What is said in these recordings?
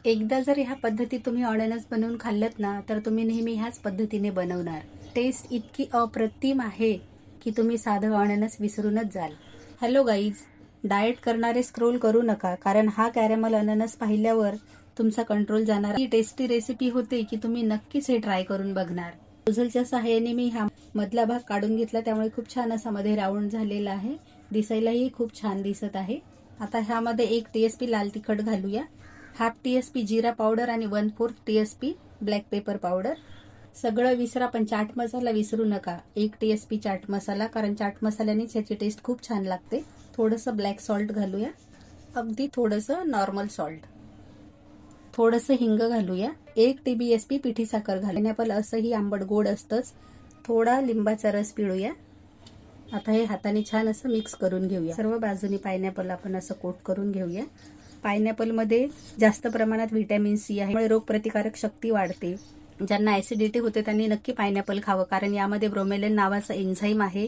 एकदा जर ह्या पद्धतीत तुम्ही अननस बनवून खाल्लत ना, तर तुम्ही नेहमी ह्याच पद्धतीने बनवणार. टेस्ट इतकी अप्रतिम आहे की तुम्ही साधं अननस विसरूनच जाल. हॅलो गाईज, डाएट करणारे स्क्रोल करू नका, कारण हा कॅरेमल अननस पाहिल्यावर तुमचा कंट्रोल जाणार. ही टेस्टी रेसिपी होते की तुम्ही नक्कीच हे ट्राय करून बघणार. नोझलच्या सहाय्याने मी हा मधला भाग काढून घेतला, त्यामुळे खूप छान असा मध्ये राऊंड झालेला आहे. दिसायलाही खूप छान दिसत आहे. आता ह्यामध्ये 1 TSP लाल तिखट घालूया, हाफ TSP जिरा पावडर आणि 1/4 TSP ब्लॅक पेपर पावडर. सगळं विसरा, पण चाट मसाला विसरू नका. 1 TSP चाट मसाला, कारण चाट मसाल्यानेच ह्याची टेस्ट खूप छान लागते. थोडंसं ब्लॅक सॉल्ट घालूया, अगदी थोडंसं नॉर्मल सॉल्ट. थोडंसं हिंग घालूया. 1 TBSP पिठी साखर घालूया. पायनॅपल असंही आंबट गोड असतंच. थोडा लिंबाचा रस पिळूया. आता हे हाताने छान असं मिक्स करून घेऊया. सर्व बाजूनी पायनॅपल आपण असं कोट करून घेऊया. पायनॅपल मध्ये जास्त प्रमाणात व्हिटॅमिन सी आहे, त्यामुळे रोगप्रतिकारक शक्ती वाढते. ज्यांना ऍसिडिटी होते त्यांनी नक्की पायनॅपल खावं, कारण यामध्ये ब्रोमेलिन नावाचा एन्झाईम आहे,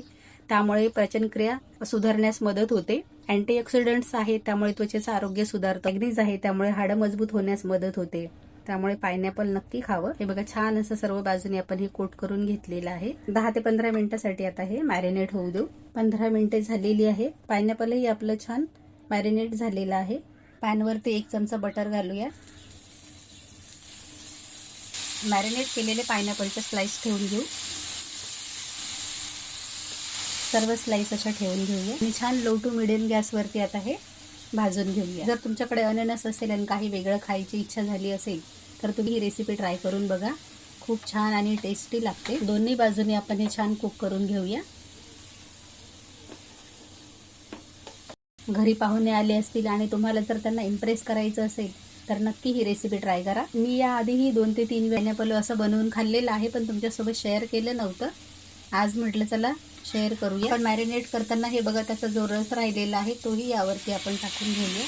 त्यामुळे पचनक्रिया सुधारण्यास मदत होते. अँटीऑक्सिडंट्स आहेत, त्यामुळे त्वचेचं आरोग्य सुधारतं. मॅग्नीज आहे, त्यामुळे हाडं मजबूत होण्यास मदत होते. त्यामुळे पायनॅपल नक्की खावं. हे बघा, छान असं सर्व बाजूने आपण हे कोट करून घेतलेलं आहे. 10 ते 15 मिनिटांसाठी आता हे मॅरिनेट होऊ देऊ. 15 मिनिटे झालेली आहे. पायनॅपलही आपलं छान मॅरिनेट झालेलं आहे. पॅनवरती 1 चमचा बटर घालूया. मॅरिनेट केलेले पायनॅपलचे स्लाइस ठेवून घेऊ. सर्व स्लाइस अशा ठेवून घेऊया आणि छान लो टू मिडियम गॅसवरती आता हे भाजून घेऊया. जर तुमच्याकडे अननस असेल आणि काही वेगळं खायची इच्छा झाली असेल तर तुम्ही ही रेसिपी ट्राय करून बघा. खूप छान आणि टेस्टी लागते. दोन्ही बाजूने आपण हे छान कुक करून घेऊया. घरी पाहुणे आले असतील आणि तुम्हाला जर त्यांना इम्प्रेस करायचं असेल तर नक्की ही रेसिपी ट्राय करा. मी याआधीही 2 ते 3 पायनॅपल असं बनवून खाल्लेलं आहे, पण तुमच्यासोबत शेअर केलं नव्हतं. आज म्हटलं चला शेअर करूया. पण मॅरिनेट करताना हे बघा, त्याचा जो रस राहिलेला आहे तोही यावरती आपण टाकून घेऊया.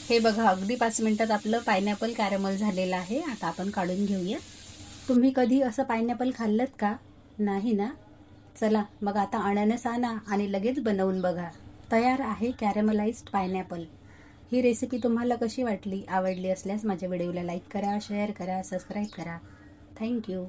हे बघा, अगदी 5 मिनिटात आपलं पायनॅपल कॅरेमल झालेलं आहे. आता आपण काढून घेऊया. तुम्ही कधी असं पायनॅपल खाल्लत का? नाही ना? चला मग आता अननस आणा आणि लगेच बनवून बघा. तयार आहे कॅरेमलाइज्ड पायनॅपल. ही रेसिपी तुम्हाला कशी वाटली? आवडली असल्यास माझ्या व्हिडिओला लाईक करा, शेअर करा, सबस्क्राईब करा. थँक्यू.